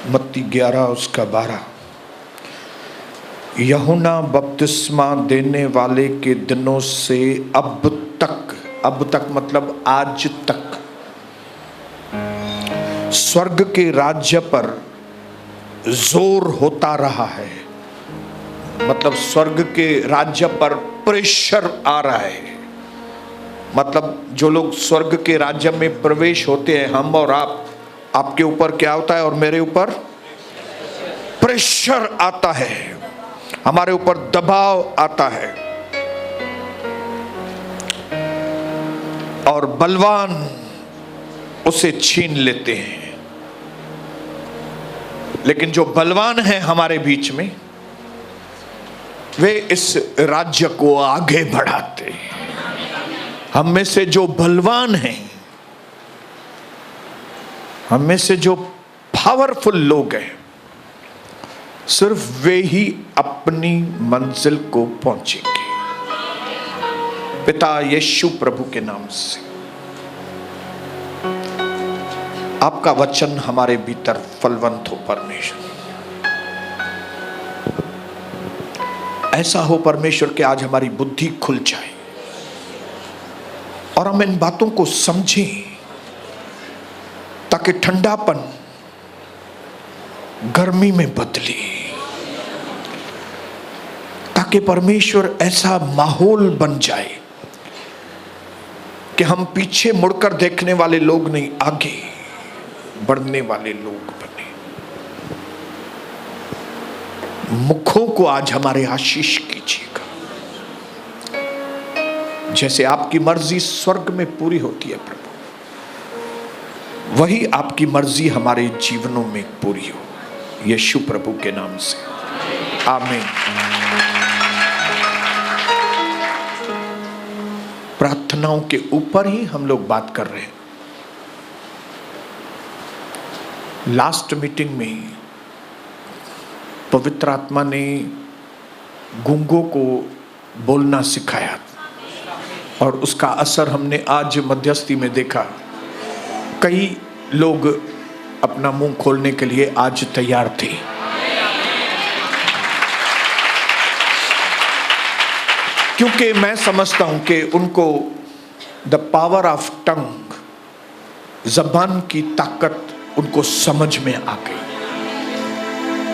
मत्ती 11 उसका 12। यूहन्ना बपतिस्मा देने वाले के दिनों से अब तक मतलब आज तक स्वर्ग के राज्य पर जोर होता रहा है। मतलब स्वर्ग के राज्य पर प्रेशर आ रहा है। मतलब जो लोग स्वर्ग के राज्य में प्रवेश होते हैं, हम और आपके ऊपर क्या होता है और मेरे ऊपर प्रेशर आता है, हमारे ऊपर दबाव आता है और बलवान उसे छीन लेते हैं। लेकिन जो बलवान है हमारे बीच में, वे इस राज्य को आगे बढ़ाते हैं। हम में से जो बलवान हैं, हम में से जो पावरफुल लोग हैं, सिर्फ वे ही अपनी मंजिल को पहुंचेंगे। पिता यीशु प्रभु के नाम से आपका वचन हमारे भीतर फलवंत हो। परमेश्वर ऐसा हो परमेश्वर कि आज हमारी बुद्धि खुल जाए और हम इन बातों को समझें, ताकि ठंडापन गर्मी में बदले, ताकि परमेश्वर ऐसा माहौल बन जाए कि हम पीछे मुड़कर देखने वाले लोग नहीं, आगे बढ़ने वाले लोग बने। मुखों को आज हमारे आशीष कीजिएगा। जैसे आपकी मर्जी स्वर्ग में पूरी होती है प्रभु, वही आपकी मर्जी हमारे जीवनों में पूरी हो। यीशु प्रभु के नाम से आमीन। प्रार्थनाओं के ऊपर ही हम लोग बात कर रहे हैं। लास्ट मीटिंग में पवित्र आत्मा ने गूंगों को बोलना सिखाया और उसका असर हमने आज मध्यस्थी में देखा। कई लोग अपना मुंह खोलने के लिए आज तैयार थे। क्योंकि मैं समझता हूं कि उनको द पावर ऑफ टंग, जबान की ताकत उनको समझ में आ गई।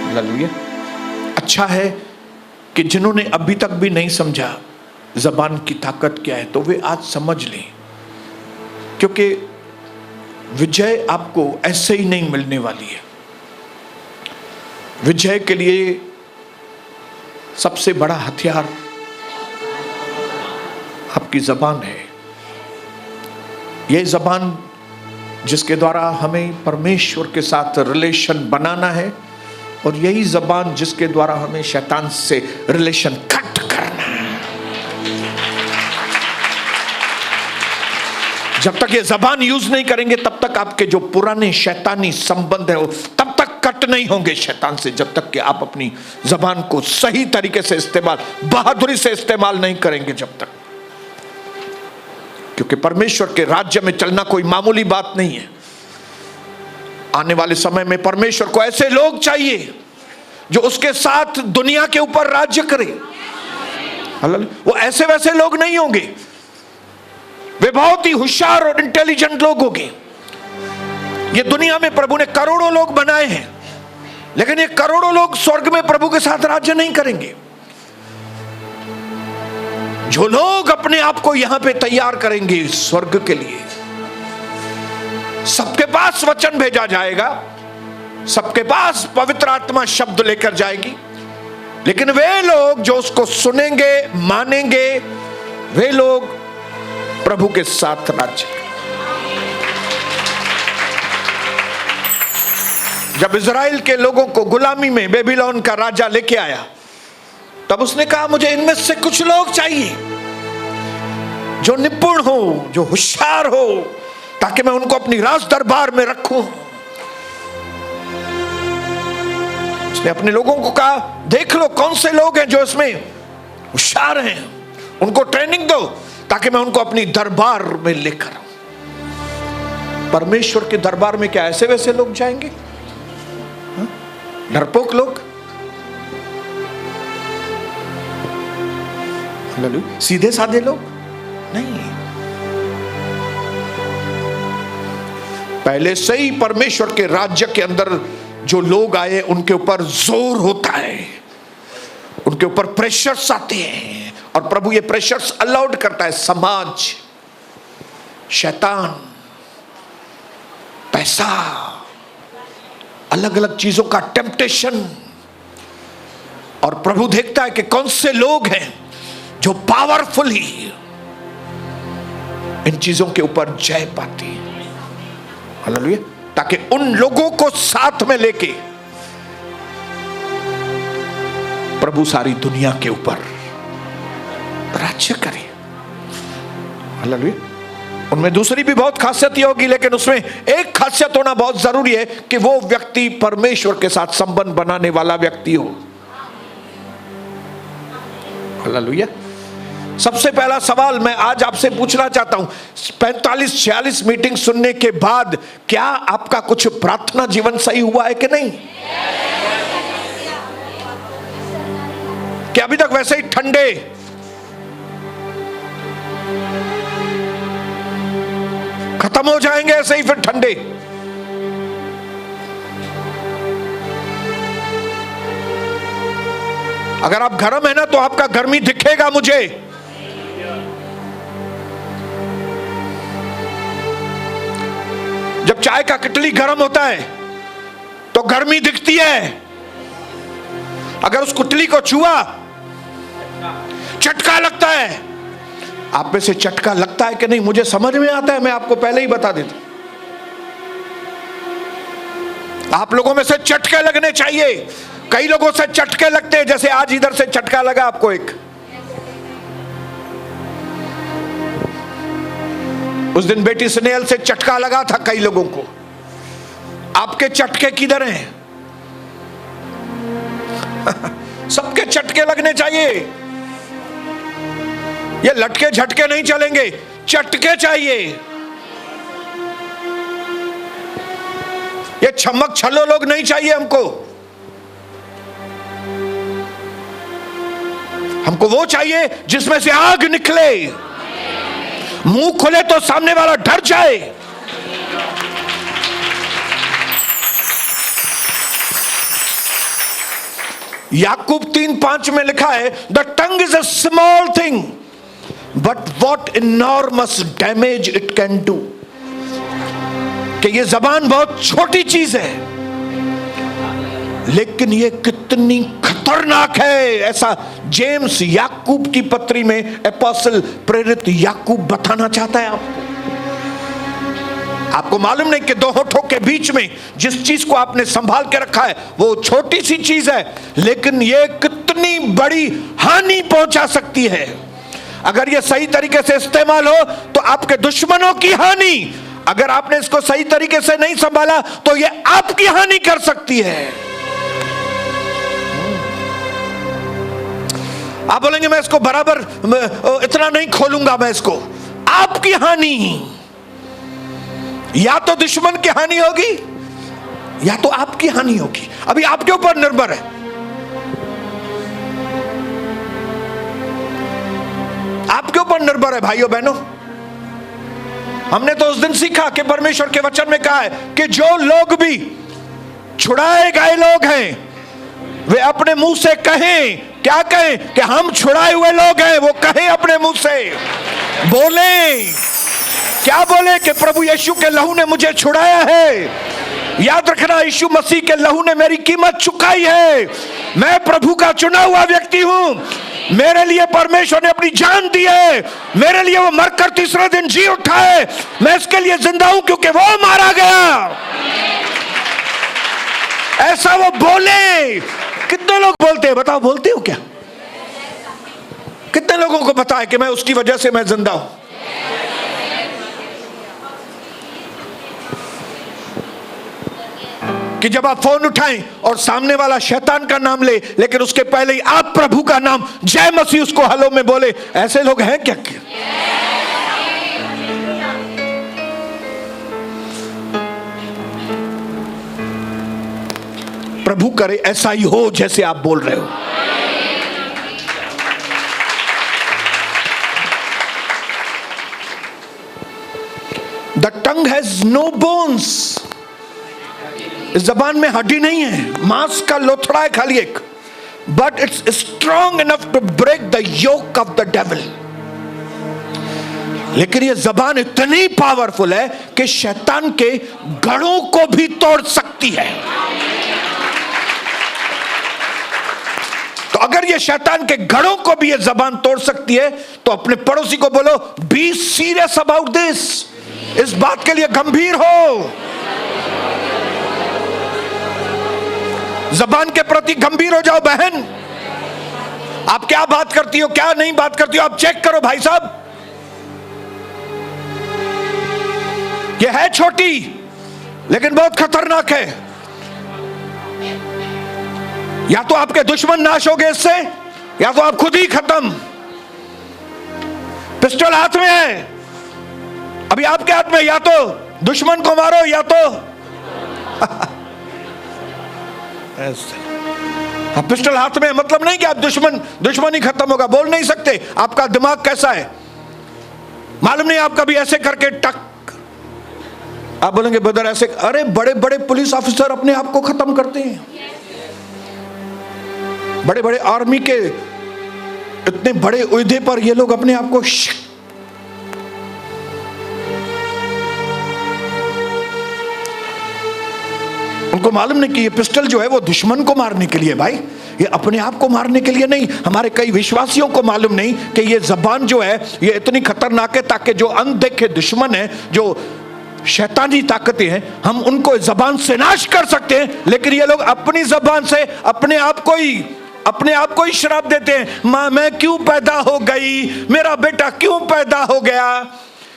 हालेलुया। अच्छा है कि जिन्होंने अभी तक भी नहीं समझा जबान की ताकत क्या है, तो वे आज समझ लें। क्योंकि विजय आपको ऐसे ही नहीं मिलने वाली है। विजय के लिए सबसे बड़ा हथियार आपकी जबान है। यह जबान जिसके द्वारा हमें परमेश्वर के साथ रिलेशन बनाना है, और यही जबान जिसके द्वारा हमें शैतान से रिलेशन कट करना है। जब तक ये जबान यूज नहीं करेंगे, तब तक आपके जो पुराने शैतानी संबंध है वो तब तक कट नहीं होंगे शैतान से, जब तक कि आप अपनी जबान को सही तरीके से इस्तेमाल, बहादुरी से इस्तेमाल नहीं करेंगे जब तक। क्योंकि परमेश्वर के राज्य में चलना कोई मामूली बात नहीं है। आने वाले समय में परमेश्वर को ऐसे लोग चाहिए जो उसके साथ दुनिया के ऊपर राज्य करे। वो ऐसे वैसे लोग नहीं होंगे, वे बहुत ही होशियार और इंटेलिजेंट लोग होंगे। ये दुनिया में प्रभु ने करोड़ों लोग बनाए हैं, लेकिन ये करोड़ों लोग स्वर्ग में प्रभु के साथ राज्य नहीं करेंगे। जो लोग अपने आप को यहां पे तैयार करेंगे स्वर्ग के लिए, सबके पास वचन भेजा जाएगा, सबके पास पवित्र आत्मा शब्द लेकर जाएगी, लेकिन वे लोग जो उसको सुनेंगे, मानेंगे, वे लोग प्रभु के साथ राज्य। जब इजराइल के लोगों को गुलामी में बेबीलोन का राजा लेके आया, तब उसने कहा मुझे इनमें से कुछ लोग चाहिए जो निपुण हो, जो होशियार हो, ताकि मैं उनको अपनी राज दरबार में रखूं। उसने अपने लोगों को कहा देख लो कौन से लोग हैं जो इसमें होशियार हैं, उनको ट्रेनिंग दो ताकि मैं उनको अपनी दरबार में लेकर आऊं। परमेश्वर के दरबार में क्या ऐसे वैसे लोग जाएंगे? डरपोक लोग, सीधे साधे लोग नहीं। पहले से ही परमेश्वर के राज्य के अंदर जो लोग आए उनके ऊपर जोर होता है, उनके ऊपर प्रेशर्स आते हैं, और प्रभु ये प्रेशर्स अलाउड करता है। समाज, शैतान, पैसा, अलग अलग चीजों का टेम्पटेशन, और प्रभु देखता है कि कौन से लोग हैं जो पावरफुली इन चीजों के ऊपर जय पाती है। हालेलुया। ताकि उन लोगों को साथ में लेके प्रभु सारी दुनिया के ऊपर राज्य करे। हालेलुया। उनमें दूसरी भी बहुत खासियत होगी, लेकिन उसमें एक खासियत होना बहुत जरूरी है कि वो व्यक्ति परमेश्वर के साथ संबंध बनाने वाला व्यक्ति हो। हालेलुया। सबसे पहला सवाल मैं आज आपसे पूछना चाहता हूं, 45-46 मीटिंग सुनने के बाद क्या आपका कुछ प्रार्थना जीवन सही हुआ है कि नहीं? क्या अभी तक वैसे ही ठंडे, खत्म हो जाएंगे ऐसे ही फिर ठंडे? अगर आप गर्म है ना तो आपका गर्मी दिखेगा मुझे। जब चाय का किटली गर्म होता है तो गर्मी दिखती है। अगर उस कुटली को छुआ, चटका लगता है। आप में से चटका लगता है कि नहीं मुझे समझ में आता है, मैं आपको पहले ही बता देता। आप लोगों में से चटके लगने चाहिए। कई लोगों से चटके लगते हैं, जैसे आज इधर से चटका लगा आपको एक। उस दिन बेटी स्नेहल से चटका लगा था कई लोगों को। आपके चटके किधर हैं? सबके चटके लगने चाहिए। ये लटके झटके नहीं चलेंगे, चटके चाहिए। ये छमक छल्लो लोग नहीं चाहिए हमको। हमको वो चाहिए जिसमें से आग निकले, मुंह खुले तो सामने वाला डर जाए। याकूब 3:5 में लिखा है, the tongue is a small thing but what enormous damage it can do. कि ये जबान बहुत छोटी चीज है, लेकिन ये कितनी खतरनाक है, ऐसा जेम्स याकूब की पत्री में एपोस्टल प्रेरित याकूब बताना चाहता है आपको। आपको मालूम नहीं कि दो होठों के बीच में जिस चीज को आपने संभाल के रखा है वो छोटी सी चीज है, लेकिन ये कितनी बड़ी हानि पहुंचा सकती है। अगर ये सही तरीके से इस्तेमाल हो तो आपके दुश्मनों की हानि, अगर आपने इसको सही तरीके से नहीं संभाला तो ये आपकी हानि कर सकती है। आप बोलेंगे मैं इसको बराबर इतना नहीं खोलूंगा, मैं इसको, आपकी हानि, या तो दुश्मन की हानि होगी या तो आपकी हानि होगी। अभी आपके ऊपर निर्भर है। आपके ऊपर निर्भर है भाइयों बहनों। हमने तो उस दिन सीखा कि परमेश्वर के वचन में कहा है कि जो लोग भी छुड़ाए गए लोग हैं वे अपने मुंह से कहें, क्या कहें? कि हम छुड़ाए हुए लोग हैं। वो कहें अपने मुंह से, बोले, क्या बोले? कि प्रभु यीशु के लहू ने मुझे छुड़ाया है। याद रखना, यीशु मसीह के लहू ने मेरी कीमत चुकाई है। मैं प्रभु का चुना हुआ व्यक्ति हूं। मेरे लिए परमेश्वर ने अपनी जान दी है। मेरे लिए वो मरकर तीसरे दिन जी उठा है। मैं इसके लिए जिंदा हूं क्योंकि वो मारा गया। ऐसा वो बोले। कितने लोग बोलते हैं? बताओ, बोलते हो क्या? कितने लोगों को पता है कि मैं उसकी वजह से मैं जिंदा हूं? कि जब आप फोन उठाएं और सामने वाला शैतान का नाम ले, लेकिन उसके पहले ही आप प्रभु का नाम, जय मसीह, उसको हेलो में बोले। ऐसे लोग हैं क्या? प्रभु करे ऐसा ही हो जैसे आप बोल रहे हो। The tongue has no bones. इस जबान में हड्डी नहीं है, मांस का लोथड़ा है खाली एक। But it's strong enough to break the yoke of the devil. लेकिन ये जबान इतनी पावरफुल है कि शैतान के गढ़ों को भी तोड़ सकती है। तो अगर ये शैतान के गढ़ों को भी ये जबान तोड़ सकती है, तो अपने पड़ोसी को बोलो, बी सीरियस अबाउट दिस। इस बात के लिए गंभीर हो, जबान के प्रति गंभीर हो जाओ। बहन, आप क्या बात करती हो, क्या नहीं बात करती हो, आप चेक करो। भाई साहब, ये है छोटी लेकिन बहुत खतरनाक है। या तो आपके दुश्मन नाश हो गए इससे, या तो आप खुद ही खत्म। पिस्टल हाथ में है, अभी आपके हाथ में, या तो दुश्मन को मारो या तो पिस्टल हाथ में, मतलब नहीं कि आप दुश्मन ही खत्म होगा, बोल नहीं सकते। आपका दिमाग कैसा है मालूम नहीं, आप कभी ऐसे करके टक, आप बोलेंगे ब्रदर ऐसे। अरे बड़े बड़े पुलिस ऑफिसर अपने आप को खत्म करते हैं, बड़े बड़े आर्मी के इतने बड़े उहदे पर ये लोग अपने आप को उनको मालूम नहीं कि ये पिस्टल जो है वो दुश्मन को मारने के लिए, भाई ये अपने आप को मारने के लिए नहीं। हमारे कई विश्वासियों को मालूम नहीं कि ये जबान जो है ये इतनी खतरनाक है, ताकि जो अनदेखे दुश्मन है, जो शैतानी ताकतें हैं, हम उनको जबान से नाश कर सकते हैं। लेकिन ये लोग अपनी जबान से अपने आप को ही श्राप देते हैं। मां, मैं क्यों पैदा हो गई, मेरा बेटा क्यों पैदा हो गया,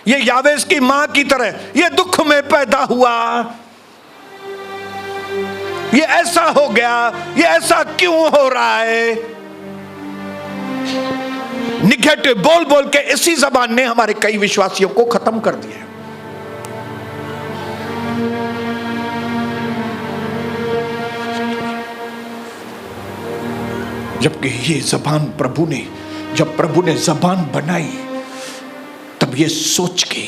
ये यावेस की मां की तरह ये दुख में पैदा हुआ, ये ऐसा हो गया, ये ऐसा क्यों हो रहा है। निगेटिव बोल बोल के इसी जबान ने हमारे कई विश्वासियों को खत्म कर दिया। जबकि ये जबान जब प्रभु ने जबान बनाई, तब ये सोच के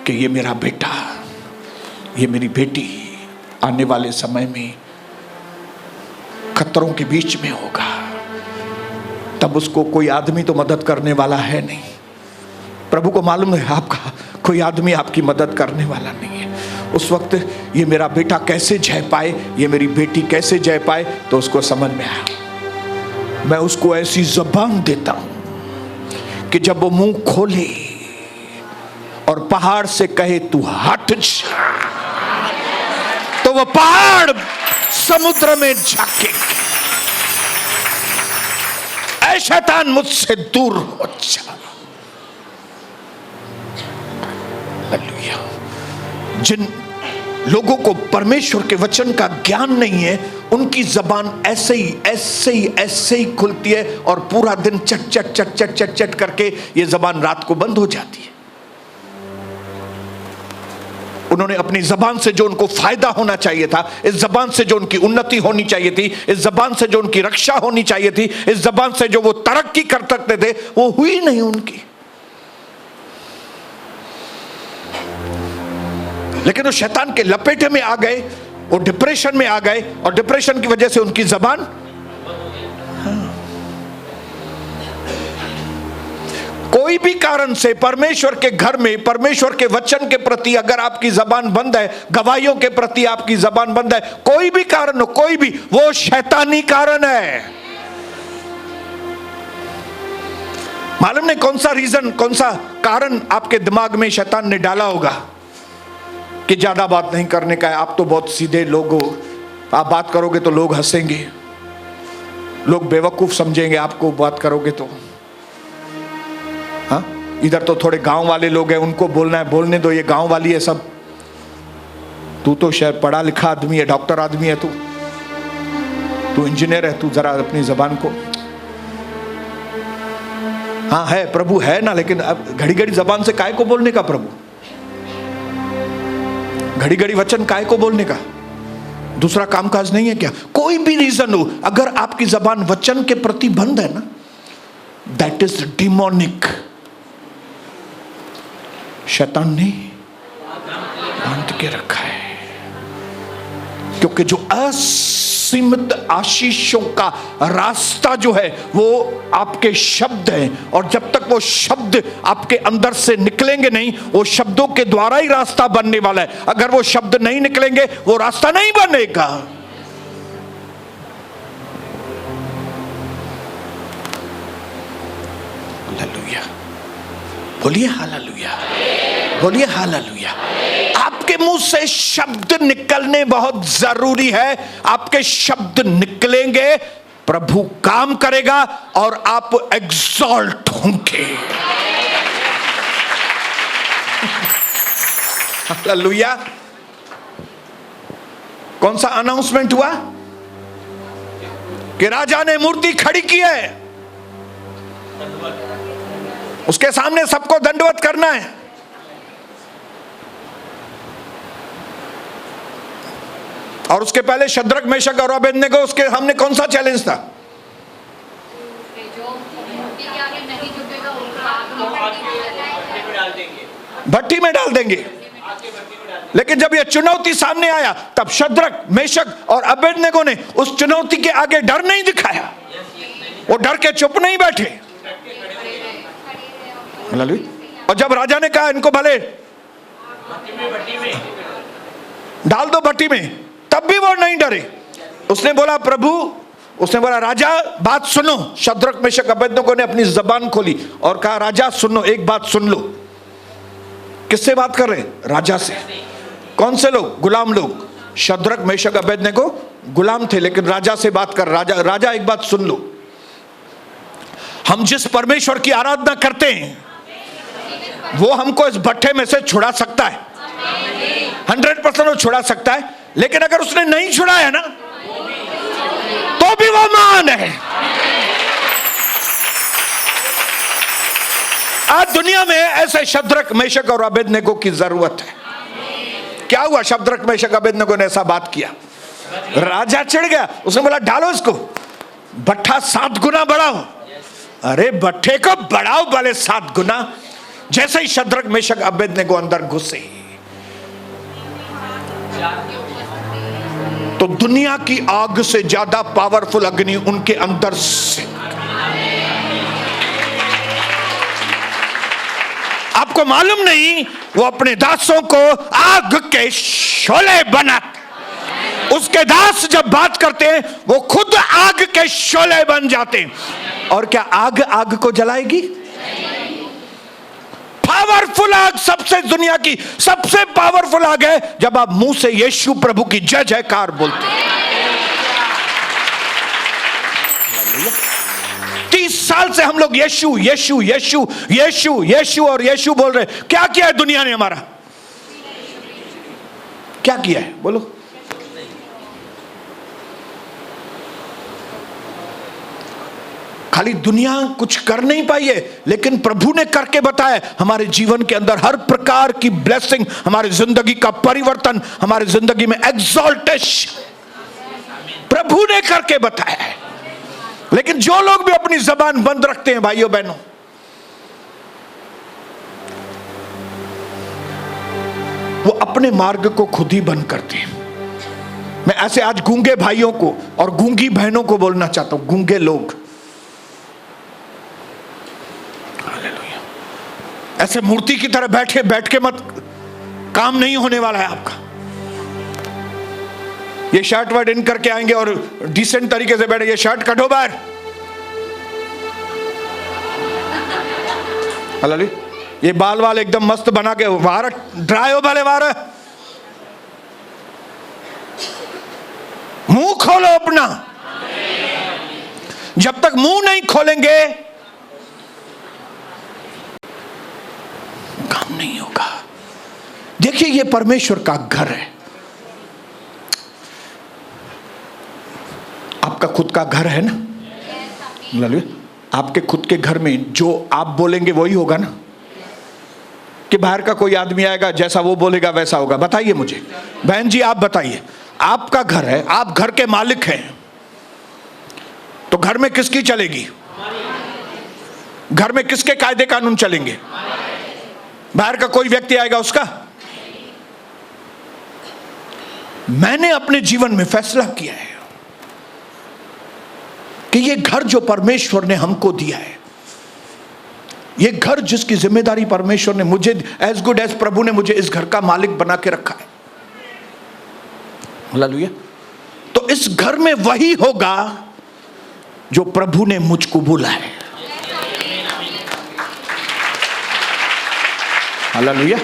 कि ये मेरा बेटा, ये मेरी बेटी आने वाले समय में खतरों के बीच में होगा, तब उसको कोई आदमी तो मदद करने वाला है नहीं। प्रभु को मालूम है आपका कोई आदमी आपकी मदद करने वाला नहीं है। उस वक्त ये मेरा बेटा कैसे जय पाए, ये मेरी बेटी कैसे जय पाए, तो उसको समझ में आया, मैं उसको ऐसी जबान देता हूं कि जब वो मुंह खोले और पहाड़ से कहे तू हट जा, तो वो पहाड़ समुद्र में झांकेंगे। ऐ शैतान, मुझसे दूर हो जा। हालेलुया। जिन लोगों को परमेश्वर के वचन का ज्ञान नहीं है, उनकी जबान ऐसे ही खुलती है और पूरा दिन चट चट चट चट चट चट करके ये जबान रात को बंद हो जाती है। उन्होंने अपनी जबान से जो उनको फायदा होना चाहिए था, इस जबान से जो उनकी उन्नति होनी चाहिए थी, इस जबान से जो उनकी रक्षा होनी चाहिए थी, इस जबान से जो वो तरक्की कर सकते थे, वो हुई नहीं उनकी। लेकिन वो शैतान के लपेटे में आ गए, वो डिप्रेशन में आ गए, और डिप्रेशन की वजह से उनकी जबान, कोई भी कारण से परमेश्वर के घर में परमेश्वर के वचन के प्रति अगर आपकी जबान बंद है, गवाहियों के प्रति आपकी जबान बंद है, कोई भी कारण हो, कोई भी, वो शैतानी कारण है। मालूम नहीं कौन सा रीजन, कौन सा कारण आपके दिमाग में शैतान ने डाला होगा कि ज्यादा बात नहीं करने का है, आप तो बहुत सीधे लोग हो, आप बात करोगे तो लोग हंसेंगे, लोग बेवकूफ समझेंगे आपको बात करोगे तो। हाँ, इधर तो थोड़े गांव वाले लोग हैं, उनको बोलना है, बोलने दो, ये गांव वाली है सब, तू तो शायद पढ़ा लिखा आदमी है, डॉक्टर आदमी है, तू इंजीनियर है, तू जरा अपनी जबान को, हाँ है प्रभु है ना, लेकिन अब घड़ी घड़ी जबान से काय को बोलने का, प्रभु घड़ी घड़ी वचन काय को बोलने का, दूसरा कामकाज नहीं है क्या? कोई भी रीजन हो, अगर आपकी जबान वचन के प्रति बंद है ना, दैट इज डिमोनिक। शैतान ने बांध के रखा है, क्योंकि जो असीमित आशीषों का रास्ता जो है वो आपके शब्द हैं, और जब तक वो शब्द आपके अंदर से निकलेंगे नहीं, वो शब्दों के द्वारा ही रास्ता बनने वाला है। अगर वो शब्द नहीं निकलेंगे वो रास्ता नहीं बनेगा। हालेलुया, बोलिए हालेलुया, बोलिए हालेलुया। आपके मुंह से शब्द निकलने बहुत जरूरी है। आपके शब्द निकलेंगे, प्रभु काम करेगा और आप एग्जॉल्ट होंगे। हालेलुया। कौन सा अनाउंसमेंट हुआ कि राजा ने मूर्ति खड़ी की है, उसके सामने सबको दंडवत करना है। और उसके पहले शद्रक, मेशक और अबेदनेगो, उसके हमने कौन सा चैलेंज था? भट्टी में डाल देंगे। लेकिन जब यह चुनौती सामने आया, तब शद्रक, मेशक और अबेदनेगो ने उस चुनौती के आगे डर नहीं दिखाया। वो डर के चुप नहीं बैठे। और जब राजा ने कहा इनको भले डाल दो भट्टी में, तब भी वो नहीं डरे। उसने बोला प्रभु, उसने बोला राजा बात सुनो। शद्रक, मेशक, अबेदनेगो ने अपनी जबान खोली और कहा राजा सुनो, एक बात सुन लो। किससे बात कर रहे हैं? राजा से। कौन से लोग? गुलाम लोग। शद्रक, मेशक, अबेदनेगो गुलाम थे, लेकिन राजा से बात कर। राजा एक बात सुन लो, हम जिस परमेश्वर की आराधना करते हैं वो हमको इस भट्ठे में से छुड़ा सकता है। 100% वो छुड़ा सकता है। लेकिन अगर उसने नहीं छुड़ाया ना, तो भी वो महान है। आज दुनिया में ऐसे शद्रक, मेशक और अबेदनेगो की जरूरत है। क्या हुआ? शद्रक, मेशक, अबेदनेगो ने ऐसा बात किया, राजा चिढ़ गया। उसने बोला डालो इसको, भट्ठा 7 गुना बढ़ाओ। अरे भट्ठे को बढ़ाओ भले 7 गुना। जैसे ही शद्रक, मेशक, अबेदनेगो अंदर घुसे, तो दुनिया की आग से ज्यादा पावरफुल अग्नि उनके अंदर से। आपको मालूम नहीं, वो अपने दासों को आग के शोले बना, उसके दास जब बात करते हैं वो खुद आग के शोले बन जाते हैं। और क्या आग आग को जलाएगी? पावरफुल आग, सबसे दुनिया की सबसे पावरफुल आग है जब आप मुंह से यीशु प्रभु की जय जयकार बोलते हैं। 30 साल से हम लोग यीशु यीशु यीशु यीशु यीशु और यीशु बोल रहे। क्या किया है दुनिया ने हमारा? क्या किया है बोलो? खाली दुनिया कुछ कर नहीं पाई है, लेकिन प्रभु ने करके बताया। हमारे जीवन के अंदर हर प्रकार की ब्लेसिंग, हमारी जिंदगी का परिवर्तन, हमारी जिंदगी में एग्जॉल्टेशन प्रभु ने करके बताया है। लेकिन जो लोग भी अपनी जबान बंद रखते हैं भाइयों बहनों, वो अपने मार्ग को खुद ही बंद करते हैं। मैं ऐसे आज गूंगे भाइयों को और गूंगी बहनों को बोलना चाहता हूं। गूंगे लोग ऐसे मूर्ति की तरह बैठ के मत, काम नहीं होने वाला है आपका। ये शर्ट वर्ट इन करके आएंगे और डिसेंट तरीके से बैठे, ये शर्ट कटो बाहर। हलाली, ये बाल वाल एकदम मस्त बना के बाहर ड्राई हो वाले बाहर। मुंह खोलो अपना। जब तक मुंह नहीं खोलेंगे काम नहीं होगा। देखिए ये परमेश्वर का घर है। आपका खुद का घर है ना? आपके खुद के घर में जो आप बोलेंगे वही होगा ना? कि बाहर का कोई आदमी आएगा जैसा वो बोलेगा वैसा होगा? बताइए मुझे बहन जी, आप बताइए। आपका घर है, आप घर के मालिक हैं, तो घर में किसकी चलेगी? घर में किसके कायदे कानून चलेंगे? बाहर का कोई व्यक्ति आएगा उसका? मैंने अपने जीवन में फैसला किया है कि ये घर जो परमेश्वर ने हमको दिया है, ये घर जिसकी जिम्मेदारी परमेश्वर ने मुझे, एज गुड एज प्रभु ने मुझे इस घर का मालिक बना के रखा है। हालेलुया। तो इस घर में वही होगा जो प्रभु ने मुझको बोला है। हालेलुया।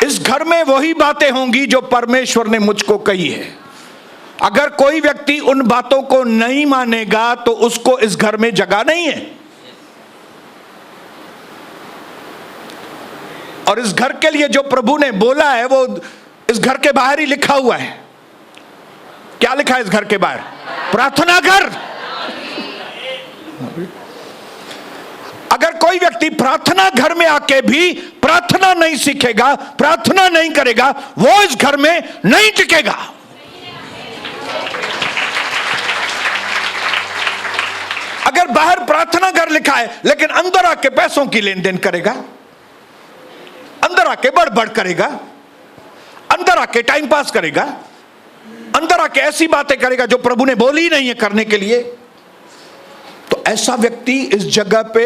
इस घर में वही बातें होंगी जो परमेश्वर ने मुझको कही है। अगर कोई व्यक्ति उन बातों को नहीं मानेगा तो उसको इस घर में जगह नहीं है। और इस घर के लिए जो प्रभु ने बोला है वो इस घर के बाहर ही लिखा हुआ है। क्या लिखा है इस घर के बाहर? प्रार्थना घर। अगर कोई व्यक्ति प्रार्थना घर में आके भी प्रार्थना नहीं सीखेगा, प्रार्थना नहीं करेगा, वो इस घर में नहीं टिकेगा। अगर बाहर प्रार्थना घर लिखा है लेकिन अंदर आके पैसों की लेन देन करेगा, अंदर आके बड़बड़ करेगा, अंदर आके टाइम पास करेगा, अंदर आके ऐसी बातें करेगा जो प्रभु ने बोली नहीं है करने के लिए, तो ऐसा व्यक्ति इस जगह पे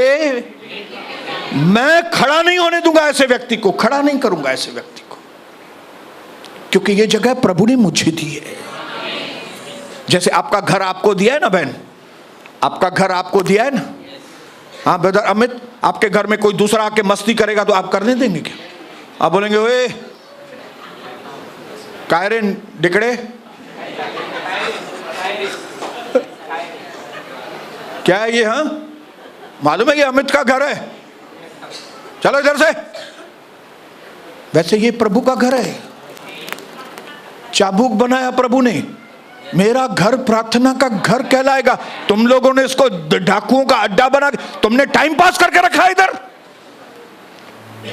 मैं खड़ा नहीं होने दूंगा। ऐसे व्यक्ति को खड़ा नहीं करूंगा, ऐसे व्यक्ति को, क्योंकि ये जगह प्रभु ने मुझे दी है। जैसे आपका घर आपको दिया है ना बहन, आपका घर आपको दिया है ना। हाँ ब्रदर अमित, आपके घर में कोई दूसरा आके मस्ती करेगा तो आप करने देंगे क्या? आप बोलेंगे ओए कायरे डिकड़े, क्या है ये? हाँ मालूम है ये अमित का घर है, चलो इधर से। वैसे ये प्रभु का घर है, चाबुक बनाया प्रभु ने, मेरा घर प्रार्थना का घर कहलाएगा। तुम लोगों ने इसको डाकुओं का अड्डा बना के तुमने टाइम पास करके रखा है इधर।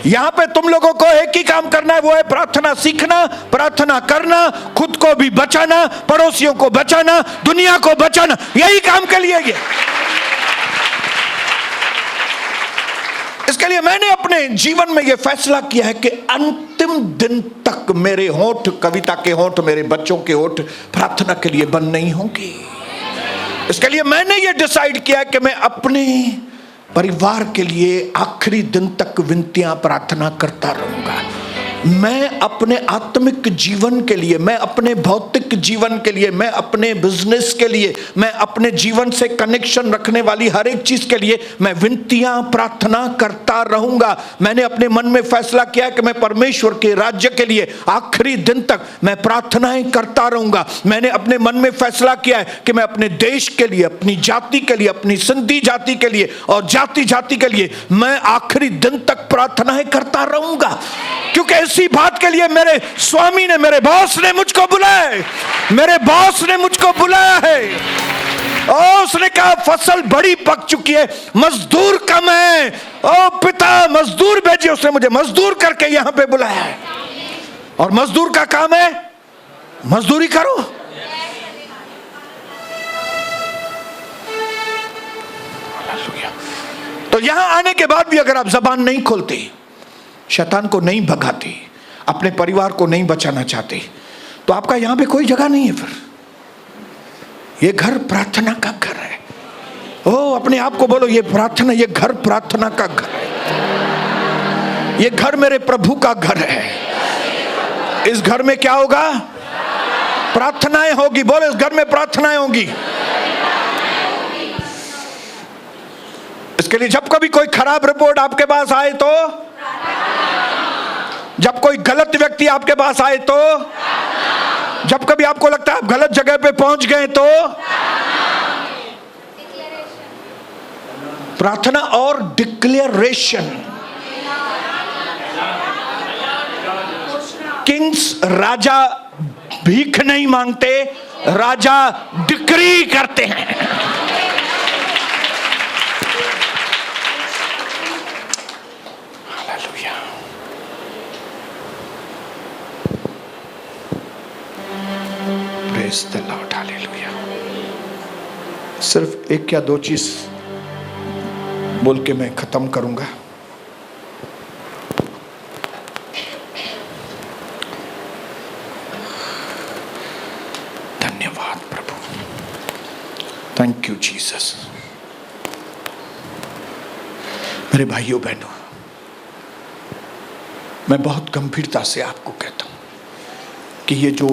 यहां पे तुम लोगों को एक ही काम करना है, वो है प्रार्थना सीखना, प्रार्थना करना, खुद को भी बचाना, पड़ोसियों को बचाना, दुनिया को बचाना, यही काम के लिए ये। इसके लिए मैंने अपने जीवन में यह फैसला किया है कि अंतिम दिन तक मेरे होंठ, कविता के होंठ, मेरे बच्चों के होंठ प्रार्थना के लिए बंद नहीं होंगे। इसके लिए मैंने यह डिसाइड किया कि मैं अपने परिवार के लिए आखिरी दिन तक विनतियां प्रार्थना करता रहूंगा। मैं अपने आत्मिक जीवन के लिए, मैं अपने भौतिक जीवन के लिए, मैं अपने बिजनेस के लिए, मैं अपने जीवन से कनेक्शन रखने वाली हर एक चीज के लिए मैं विनतियां प्रार्थना करता रहूंगा। मैंने अपने मन में फैसला किया कि मैं परमेश्वर के राज्य के लिए आखिरी दिन तक मैं प्रार्थनाएं करता रहूंगा। मैंने अपने मन में फैसला किया है कि मैं अपने देश के लिए, अपनी जाति के लिए, अपनी सिंधी जाति के लिए और जाति जाति के लिए मैं आखिरी दिन तक प्रार्थनाएं करता रहूंगा। क्योंकि इसी बात के लिए मेरे स्वामी ने, मेरे बॉस ने मुझको बुलाया है, मेरे बॉस ने मुझको बुलाया है। और उसने कहा फसल बड़ी पक चुकी है, मजदूर कम है, ओ पिता मजदूर भेजिए। उसने मुझे मजदूर करके यहां पे बुलाया है, और मजदूर का काम है मजदूरी करो। तो यहां आने के बाद भी अगर आप जबान नहीं खोलते, शैतान को नहीं भगाते, अपने परिवार को नहीं बचाना चाहते, तो आपका यहां पे कोई जगह नहीं है। फिर ये घर प्रार्थना का घर है। ओ अपने आप को बोलो, ये प्रार्थना, ये घर प्रार्थना का घर है, ये घर मेरे प्रभु का घर है। इस घर में क्या होगा? प्रार्थनाएं होगी। बोलो इस घर में प्रार्थनाएं होंगी। इसके लिए जब कभी कोई खराब रिपोर्ट आपके पास आए, तो जब कोई गलत व्यक्ति आपके पास आए, तो जब कभी आपको लगता है आप गलत जगह पे पहुंच गए, तो प्रार्थना और डिक्लेरेशन। किंग्स, राजा भीख नहीं मांगते, राजा डिक्री करते हैं। Praise the Lord, hallelujah. सिर्फ एक या दो चीज बोल के मैं खत्म करूंगा। धन्यवाद प्रभु, थैंक यू जीसस। मेरे भाइयों बहनों, मैं बहुत गंभीरता से आपको कहता हूं कि ये जो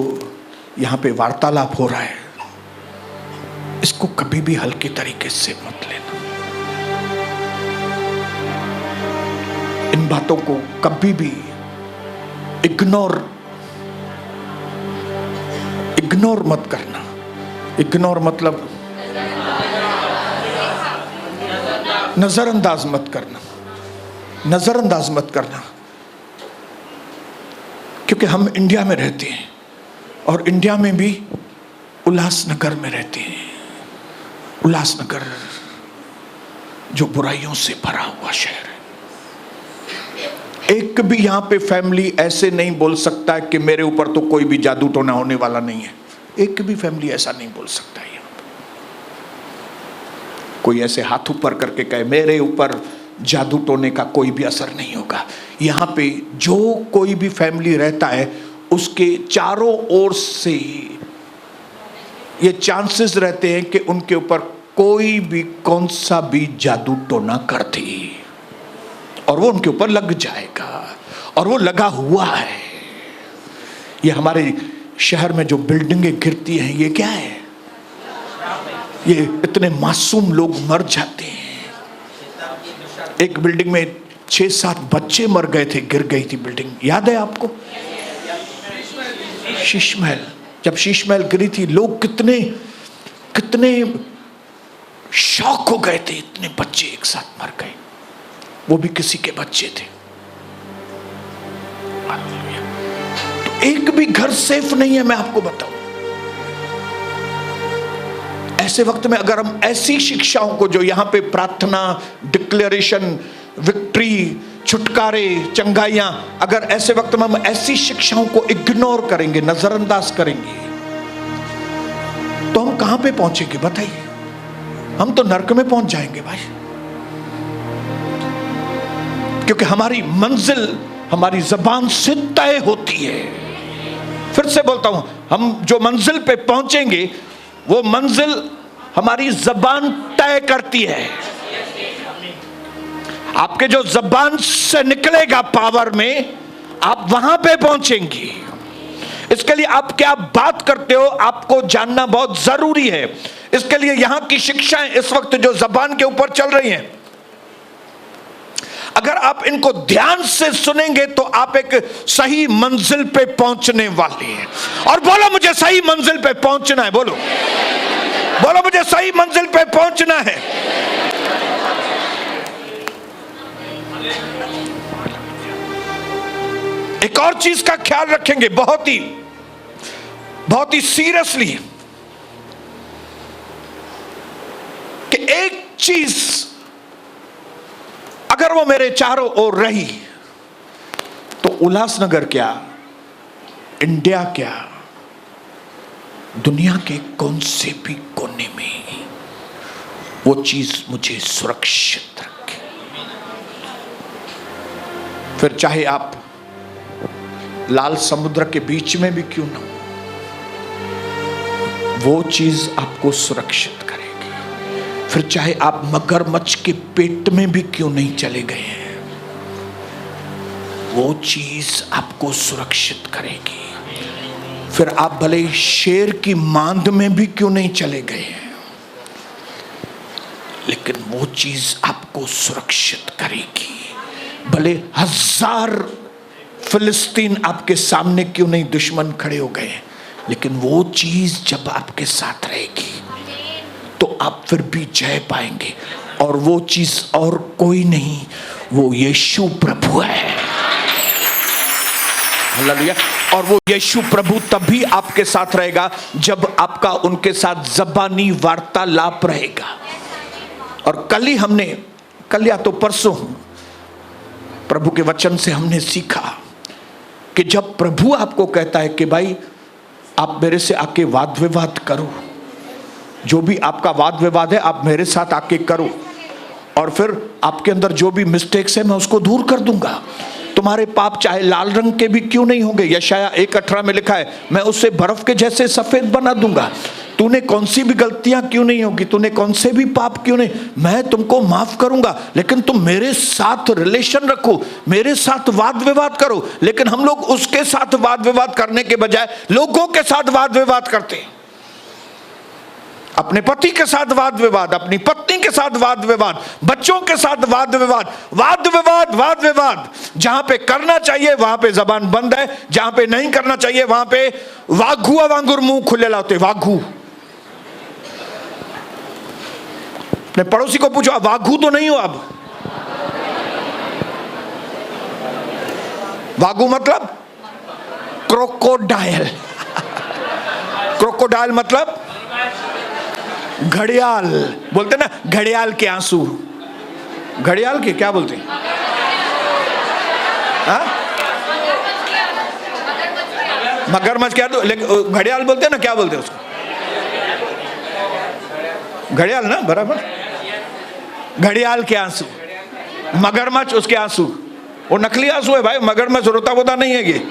यहां पे वार्तालाप हो रहा है, इसको कभी भी हल्के तरीके से मत लेना। इन बातों को कभी भी इग्नोर मत करना। इग्नोर मतलब नजरअंदाज मत करना, नजरअंदाज मत करना। क्योंकि हम इंडिया में रहते हैं और इंडिया में भी उल्लासनगर में रहते हैं। उल्लासनगर जो बुराइयों से भरा हुआ शहर है। एक भी यहां पे फैमिली ऐसे नहीं बोल सकता है कि मेरे ऊपर तो कोई भी जादू टोना होने वाला नहीं है। एक भी फैमिली ऐसा नहीं बोल सकता है। कोई ऐसे हाथ ऊपर करके कहे मेरे ऊपर जादू टोने का कोई भी असर नहीं होगा। यहाँ पे जो कोई भी फैमिली रहता है उसके चारों ओर से ये चांसेस रहते हैं कि उनके ऊपर कोई भी कौन सा भी जादू टोना कर दे और वो उनके ऊपर लग जाएगा, और वो लगा हुआ है। ये हमारे शहर में जो बिल्डिंगें गिरती हैं, ये क्या है? ये इतने मासूम लोग मर जाते हैं। एक बिल्डिंग में 6-7 बच्चे मर गए थे, गिर गई थी बिल्डिंग, याद है आपको? शीश महल, जब शीश महल गिरी थी, लोग कितने शॉक हो गए थे। इतने बच्चे एक साथ मर गए, वो भी किसी के बच्चे थे। तो एक भी घर सेफ नहीं है, मैं आपको बताऊं। ऐसे वक्त में अगर हम ऐसी शिक्षाओं को, जो यहां पे प्रार्थना, डिक्लेरेशन, विक्ट्री, छुटकारे, चंगाइयां, अगर ऐसे वक्त में हम ऐसी शिक्षाओं को इग्नोर करेंगे, नजरअंदाज करेंगे, तो हम कहां पे पहुंचेंगे बताइए? हम तो नरक में पहुंच जाएंगे भाई। क्योंकि हमारी मंजिल हमारी जबान से तय होती है। फिर से बोलता हूं, हम जो मंजिल पे पहुंचेंगे वो मंजिल हमारी जबान तय करती है। आपके जो जबान से निकलेगा पावर में, आप वहां पे पहुंचेंगे। इसके लिए आप क्या बात करते हो आपको जानना बहुत जरूरी है। इसके लिए यहां की शिक्षाएं इस वक्त जो जबान के ऊपर चल रही हैं, अगर आप इनको ध्यान से सुनेंगे तो आप एक सही मंजिल पे पहुंचने वाले हैं। और बोलो मुझे सही मंजिल पे पहुंचना है, बोलो बोलो मुझे सही मंजिल पे पहुंचना है। एक और चीज का ख्याल रखेंगे बहुत ही सीरियसली, कि एक चीज अगर वो मेरे चारों ओर रही तो उल्लासनगर क्या, इंडिया क्या, दुनिया के कौन से भी कोने में वो चीज मुझे सुरक्षित रखे। फिर चाहे आप लाल समुद्र के बीच में भी क्यों ना हो, वो चीज आपको सुरक्षित करेगी। फिर चाहे आप मगरमच्छ के पेट में भी क्यों नहीं चले गए हैं, वो चीज आपको सुरक्षित करेगी। फिर आप भले शेर की मांद में भी क्यों नहीं चले गए हैं, लेकिन वो चीज आपको सुरक्षित करेगी। भले 1000 फिलिस्तीन आपके सामने क्यों नहीं दुश्मन खड़े हो गए, लेकिन वो चीज जब आपके साथ रहेगी तो आप फिर भी जय पाएंगे। और वो चीज और कोई नहीं, वो यीशु प्रभु है। हालेलुया। और वो यीशु प्रभु तभी आपके साथ रहेगा जब आपका उनके साथ ज़बानी वार्तालाप रहेगा। और कल या तो परसों प्रभु के वचन से हमने सीखा कि जब प्रभु आपको कहता है कि भाई आप मेरे से आके वाद विवाद करो, जो भी आपका वाद विवाद है आप मेरे साथ आके करो, और फिर आपके अंदर जो भी मिस्टेक्स है मैं उसको दूर कर दूंगा। तुम्हारे पाप चाहे लाल रंग के भी क्यों नहीं होंगे, यशाया 1:18 में लिखा है, मैं उससे बर्फ के जैसे सफेद बना दूंगा। तूने कौन सी भी गलतियां क्यों नहीं होगी, तूने कौन से भी पाप क्यों नहीं, मैं तुमको माफ करूंगा। लेकिन तुम मेरे साथ रिलेशन रखो, मेरे साथ वाद विवाद करो। लेकिन हम लोग उसके साथ वाद विवाद करने के बजाय लोगों के साथ वाद विवाद करते हैं। अपने पति के साथ वाद विवाद, अपनी पत्नी के साथ वाद विवाद, बच्चों के साथ वाद विवाद, वाद विवाद वाद विवाद। जहां पे करना चाहिए वहां पे जबान बंद है, जहां पे नहीं करना चाहिए वहां पे वाघू वांगुर मुंह खुले लाते। वाघू, अपने पड़ोसी को पूछो आप वाघू तो नहीं हो अब? वाघू मतलब क्रोकोडाइल। क्रोकोडाइल मतलब घड़ियाल। बोलते ना घड़ियाल के आंसू, घड़ियाल के क्या बोलते हैं? मगरमच्छ क्या, लेकिन घड़ियाल बोलते हैं ना, क्या बोलते हैं उसको? घड़ियाल ना, बराबर। घड़ियाल के आंसू, मगरमच्छ उसके आंसू। वो नकली आंसू है भाई, मगरमच्छ रोता वोता नहीं है ये।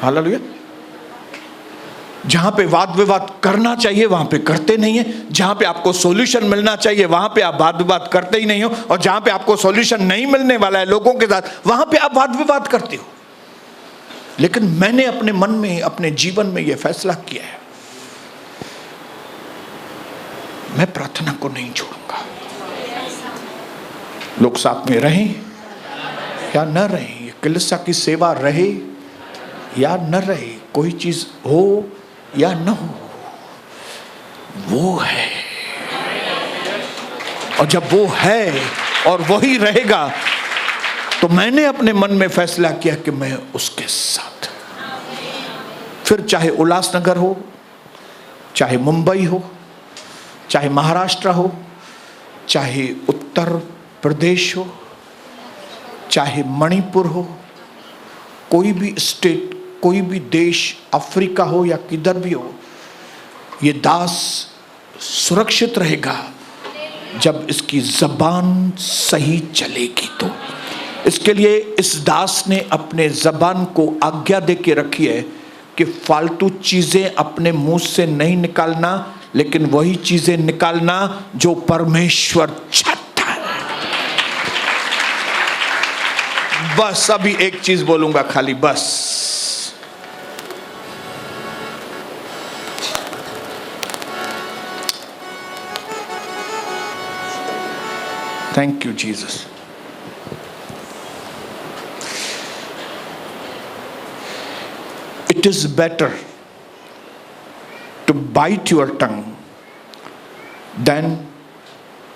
हालेलुया। जहां पे वाद विवाद करना चाहिए वहां पे करते नहीं है, जहां पे आपको सॉल्यूशन मिलना चाहिए वहां पे आप वाद विवाद करते ही नहीं हो, और जहां पे आपको सॉल्यूशन नहीं मिलने वाला है लोगों के साथ वहां पे आप वाद विवाद करते हो। लेकिन मैंने अपने मन में, अपने जीवन में यह फैसला किया है, मैं प्रार्थना को नहीं छोड़ूंगा। लोग साथ में रहें या न रहें, कलीसिया की सेवा रहे या न रहे, कोई चीज हो या न हो, वो है। और जब वो है और वही रहेगा, तो मैंने अपने मन में फैसला किया कि मैं उसके साथ। फिर चाहे उल्लासनगर हो, चाहे मुंबई हो, चाहे महाराष्ट्र हो, चाहे उत्तर प्रदेश हो, चाहे मणिपुर हो, कोई भी स्टेट, कोई भी देश, अफ्रीका हो या किधर भी हो, ये दास सुरक्षित रहेगा जब इसकी जबान सही चलेगी। तो इसके लिए इस दास ने अपने जबान को आज्ञा दे के रखी है कि फालतू चीजें अपने मुंह से नहीं निकालना, लेकिन वही चीजें निकालना जो परमेश्वर चाहता है। बस अभी एक चीज बोलूंगा खाली, बस। Thank you Jesus. It is better to bite your tongue than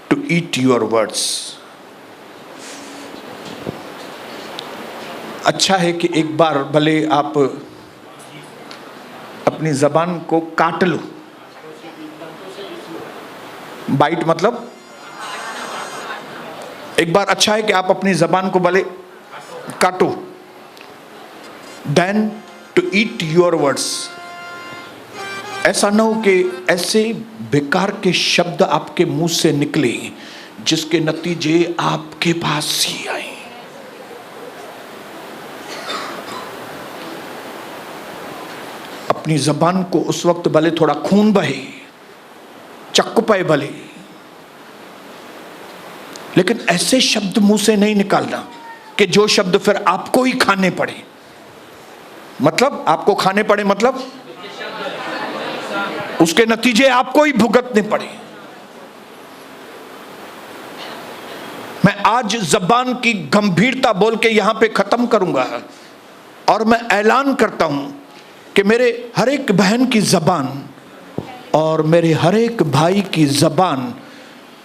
to eat your words। अच्छा है कि एक बार भले आप अपनी जबान को काट लो। बाइट मतलब एक बार अच्छा है कि आप अपनी जबान को भले काटो, then to eat your words. ऐसा ना हो कि ऐसे बेकार के शब्द आपके मुंह से निकले जिसके नतीजे आपके पास ही आए। अपनी जबान को उस वक्त भले थोड़ा खून बहे, चक्कू पाए भले, लेकिन ऐसे शब्द मुंह से नहीं निकालना कि जो शब्द फिर आपको ही खाने पड़े। मतलब आपको खाने पड़े मतलब उसके नतीजे आपको ही भुगतने पड़े। मैं आज जबान की गंभीरता बोल के यहां पे खत्म करूंगा, और मैं ऐलान करता हूं कि मेरे हर एक बहन की जबान और मेरे हर एक भाई की जबान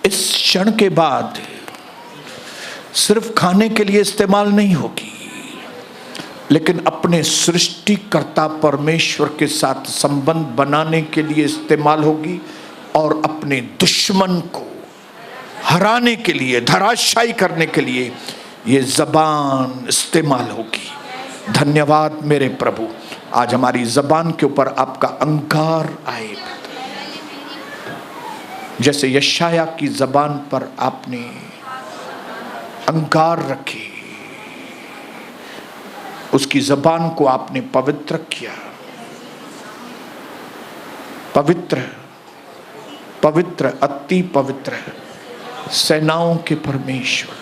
इस क्षण के बाद सिर्फ खाने के लिए इस्तेमाल नहीं होगी, लेकिन अपने सृष्टिकर्ता परमेश्वर के साथ संबंध बनाने के लिए इस्तेमाल होगी, और अपने दुश्मन को हराने के लिए, धराशायी करने के लिए ये जबान इस्तेमाल होगी। धन्यवाद मेरे प्रभु, आज हमारी जबान के ऊपर आपका अंगार आए, जैसे यशाया की जबान पर आपने अंगार रखे, उसकी जबान को आपने पवित्र किया। पवित्र, पवित्र, अति पवित्र, सेनाओं के परमेश्वर,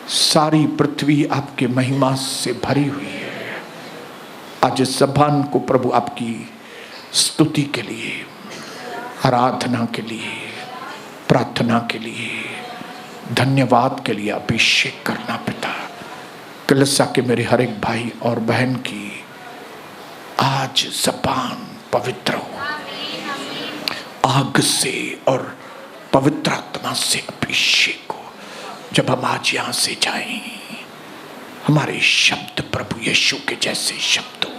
सारी पृथ्वी आपके महिमा से भरी हुई है। आज इस जबान को प्रभु आपकी स्तुति के लिए, आराधना के लिए, प्रार्थना के लिए, धन्यवाद के लिए अभिषेक करना पिता। कलीसिया के मेरे हर एक भाई और बहन की आज जबान पवित्र हो, आग से और पवित्र आत्मा से अभिषेक हो। जब हम आज यहाँ से जाएं, हमारे शब्द प्रभु यीशु के जैसे शब्द हो,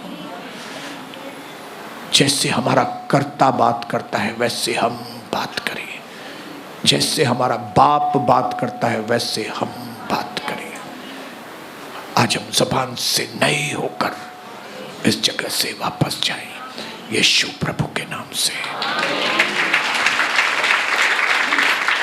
जैसे हमारा कर्ता बात करता है वैसे हम बात करें, जैसे हमारा बाप बात करता है वैसे हम बात करें। आज हम जबान से नए होकर इस जगह से वापस जाएं, यीशु प्रभु के नाम से।